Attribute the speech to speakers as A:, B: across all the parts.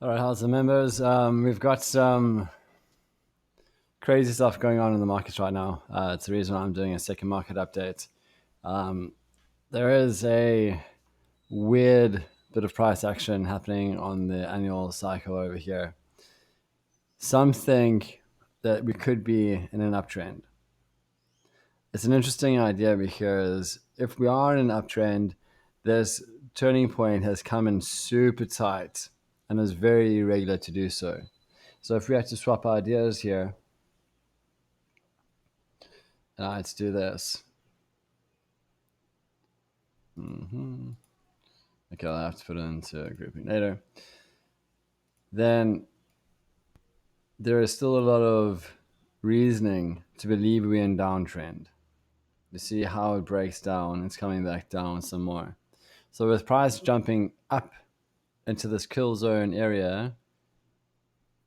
A: All right, how's the members? We've got some crazy stuff going on in the markets right now. It's the reason why I'm doing a second market update. Um, there is a weird bit of price action happening on the annual cycle over here. Some think that we could be in an uptrend. It's an interesting idea because if we are in an uptrend, this turning point has come in super tight and is very irregular to do so. So if we had to swap ideas here, let's do this. Okay, I'll have to put it into grouping later. Then there is still a lot of reasoning to believe we're in downtrend. You see how it breaks down, it's coming back down some more. So with price jumping up into this kill zone area,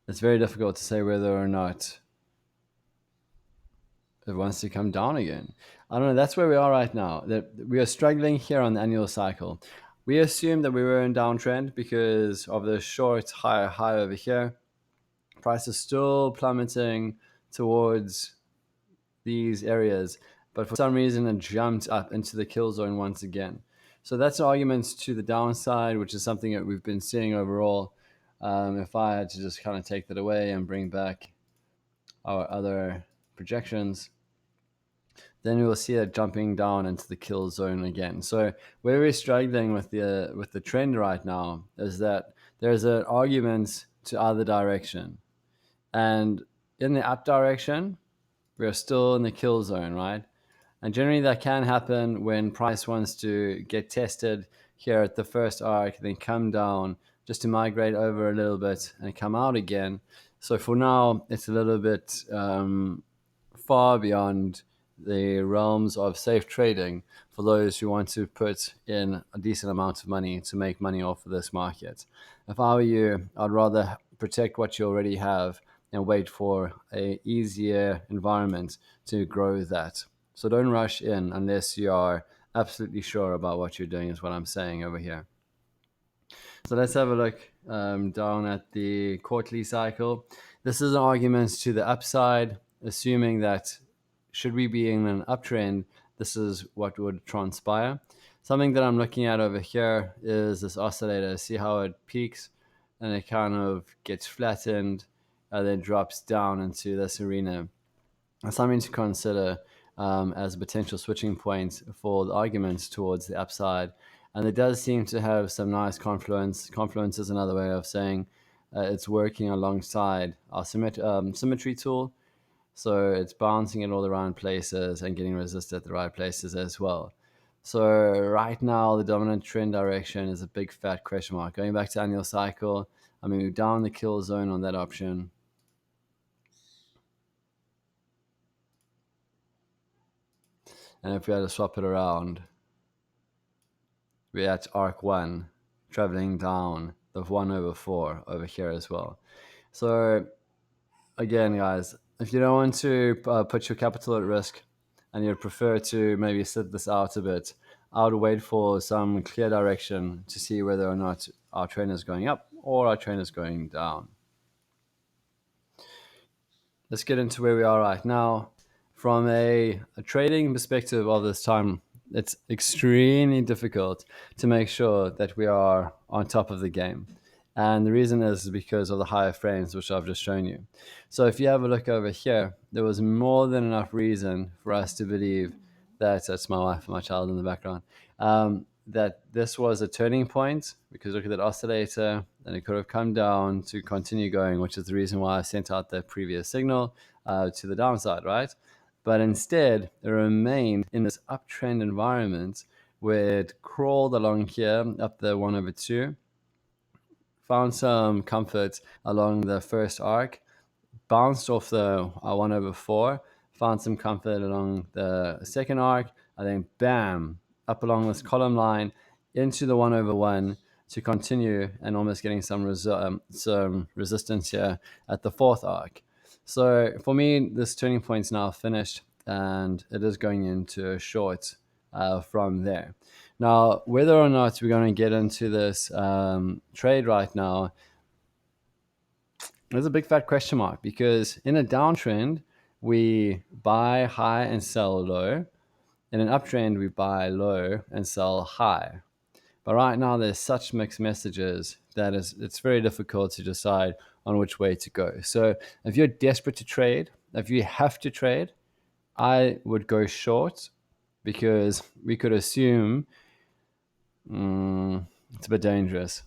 A: it's very difficult to say whether or not it wants to come down again. I don't know. That's where we are right now. That we are struggling here on the annual cycle. We assumed that we were in downtrend because of the short high over here. Price is still plummeting towards these areas, but for some reason it jumped up into the kill zone once again. So that's arguments to the downside, which is something that we've been seeing overall. If I had to just kind of take that away and bring back our other projections, then we will see it jumping down into the kill zone again. So where we're struggling with the trend right now is that there's an argument to either direction, and in the up direction, we're still in the kill zone, right? And generally that can happen when price wants to get tested here at the first arc, then come down just to migrate over a little bit and come out again. So for now, it's a little bit far beyond the realms of safe trading for those who want to put in a decent amount of money to make money off of this market. If I were you, I'd rather protect what you already have and wait for a easier environment to grow that. So don't rush in unless you are absolutely sure about what you're doing, is what I'm saying over here. So let's have a look down at the quarterly cycle. This is an argument to the upside, assuming that should we be in an uptrend, this is what would transpire. Something that I'm looking at over here is this oscillator. See how it peaks and it kind of gets flattened and then drops down into this arena. That's something to consider as a potential switching point for the arguments towards the upside. And it does seem to have some nice confluence. Confluence is another way of saying it's working alongside our symmetry tool. So it's bouncing it all around places and getting resisted at the right places as well. So right now, the dominant trend direction is a big fat question mark. Going back to annual cycle, I mean, we're down the kill zone on that option. And if we had to swap it around, we're at arc 1, traveling down the 1/4 over here as well. So again, guys, if you don't want to put your capital at risk and you'd prefer to maybe sit this out a bit, I would wait for some clear direction to see whether or not our trend is going up or our trend is going down. Let's get into where we are right now. From a trading perspective of this time, it's extremely difficult to make sure that we are on top of the game. And the reason is because of the higher frames, which I've just shown you. So if you have a look over here, there was more than enough reason for us to believe that's my wife and my child in the background, that this was a turning point, because look at that oscillator, and it could have come down to continue going, which is the reason why I sent out that previous signal to the downside, right? But instead, it remained in this uptrend environment where it crawled along here up the 1/2, found some comfort along the first arc, bounced off the 1/4, found some comfort along the second arc, and then bam, up along this column line into the 1/1 to continue, and almost getting some resistance here at the fourth arc. So for me, this turning point is now finished, and it is going into a short from there. Now, whether or not we're going to get into this trade right now, There's a big fat question mark because in a downtrend, we buy high and sell low. In an uptrend, we buy low and sell high. But right now, there's such mixed messages that it's very difficult to decide on which way to go. So if you're desperate to trade, if you have to trade, I would go short because we could assume it's a bit dangerous.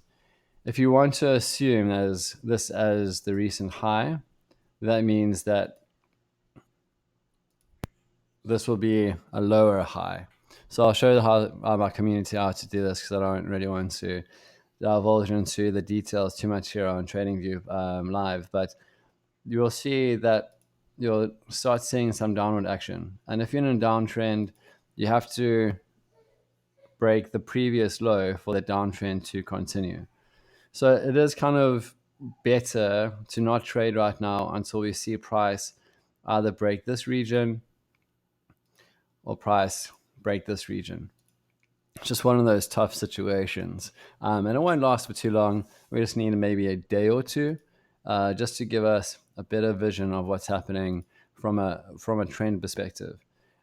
A: If you want to assume as this as the recent high, that means that this will be a lower high. So I'll show you how my community how to do this because I don't really want to divulge into the details too much here on TradingView live. But you will see that you'll start seeing some downward action. And if you're in a downtrend, you have to break the previous low for the downtrend to continue. So it is kind of better to not trade right now until we see price either break this region or price break this region. It's just one of those tough situations. And it won't last for too long. We just need maybe a day or two just to give us a better vision of what's happening from a trend perspective.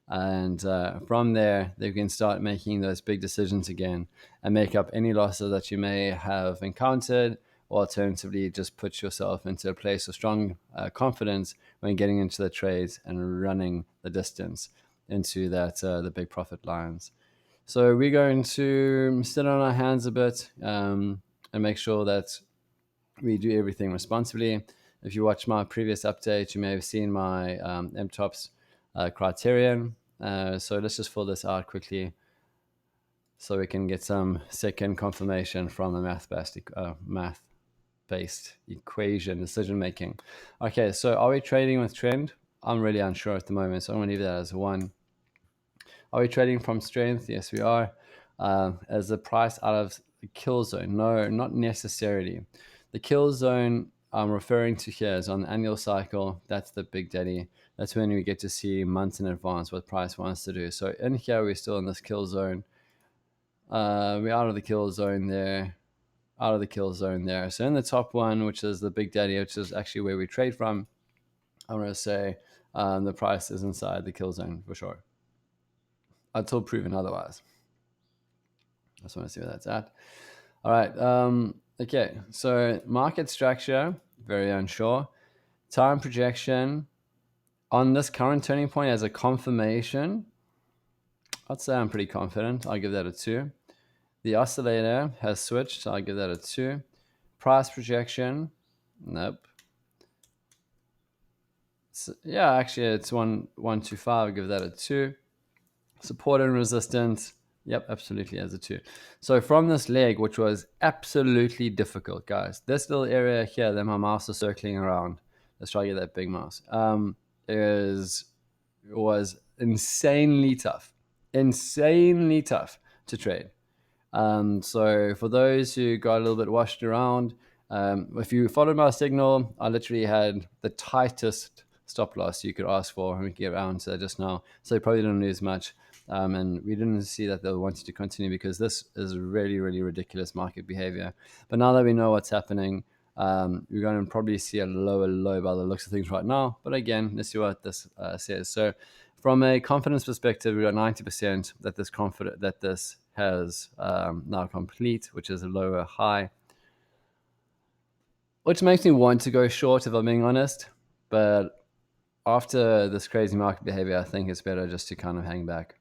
A: And from there, they can start making those big decisions again and make up any losses that you may have encountered, or alternatively, just put yourself into a place of strong confidence when getting into the trades and running the distance into that the big profit lines. So we're going to sit on our hands a bit and make sure that we do everything responsibly. If you watch my previous update, you may have seen my MTOPS criterion. So let's just fill this out quickly so we can get some second confirmation from a math-based equation decision making. Okay, so are we trading with trend? I'm really unsure at the moment, so I'm going to leave that as 1. Are we trading from strength? Yes, we are. As the price out of the kill zone? No, not necessarily. The kill zone I'm referring to here is on the annual cycle. That's the big daddy. That's when we get to see months in advance what price wants to do. So in here, we're still in this kill zone. We're out of the kill zone there. Out of the kill zone there. So in the top one, which is the big daddy, which is actually where we trade from, I'm going to say the price is inside the kill zone for sure, until proven otherwise. I just want to see where that's at. All right. Okay. So market structure, very unsure. Time projection on this current turning point as a confirmation. I'd say I'm pretty confident. I'll give that a 2. The oscillator has switched. So I'll give that a 2. Price projection. Nope. So, yeah, actually, it's 125. I'll give that a 2. Support and resistance. Yep, absolutely as a 2. So from this leg, which was absolutely difficult, guys, this little area here that my mouse is circling around, let's try to get that big mouse, was insanely tough to trade. So for those who got a little bit washed around, if you followed my signal, I literally had the tightest stop loss you could ask for, and we get around to that just now. So you probably didn't lose much. And we didn't see that they wanted to continue because this is really, really ridiculous market behavior. But now that we know what's happening, we're going to probably see a lower low by the looks of things right now. But again, let's see what this says. So from a confidence perspective, we got 90% that this has now complete, which is a lower high, which makes me want to go short if I'm being honest. But after this crazy market behavior, I think it's better just to kind of hang back.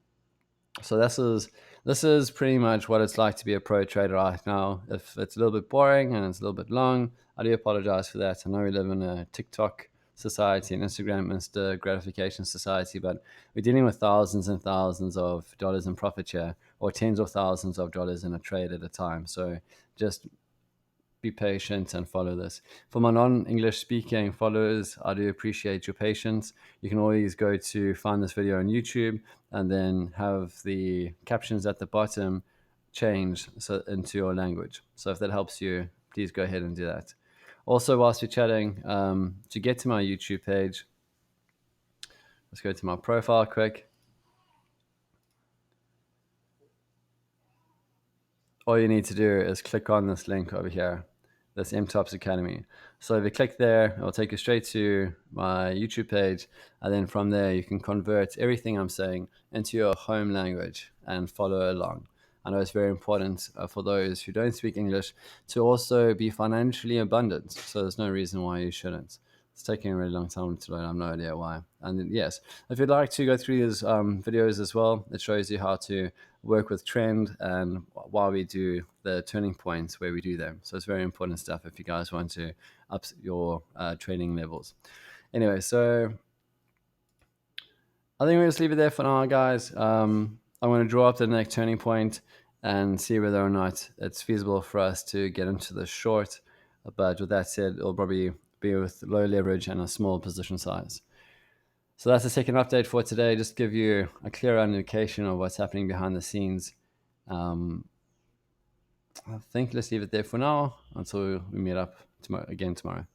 A: So this is pretty much what it's like to be a pro trader right now. If it's a little bit boring and it's a little bit long, I do apologize for that. I know we live in a TikTok society, an Instagram instant gratification society, but we're dealing with thousands and thousands of dollars in profit share, or tens of thousands of dollars in a trade at a time. So just be patient and follow this. For my non-English speaking followers, I do appreciate your patience. You can always go to find this video on YouTube and then have the captions at the bottom change into your language. So if that helps you, please go ahead and do that. Also, whilst we're chatting, to get to my YouTube page, let's go to my profile quick. All you need to do is click on this link over here. this MTOPS Academy. So if you click there, it'll take you straight to my YouTube page. And then from there, you can convert everything I'm saying into your home language and follow along. I know it's very important for those who don't speak English to also be financially abundant. So there's no reason why you shouldn't. It's taking a really long time to learn. I have no idea why. And then, yes, if you'd like to go through these videos as well, it shows you how to work with trend and why we do the turning points where we do them. So it's very important stuff if you guys want to up your trading levels. Anyway, so I think we'll just leave it there for now, guys. I'm going to draw up the next turning point and see whether or not it's feasible for us to get into the short. But with that said, it'll probably be with low leverage and a small position size. So that's the second update for today. Just give you a clearer indication of what's happening behind the scenes. I think let's leave it there for now until we meet up again tomorrow.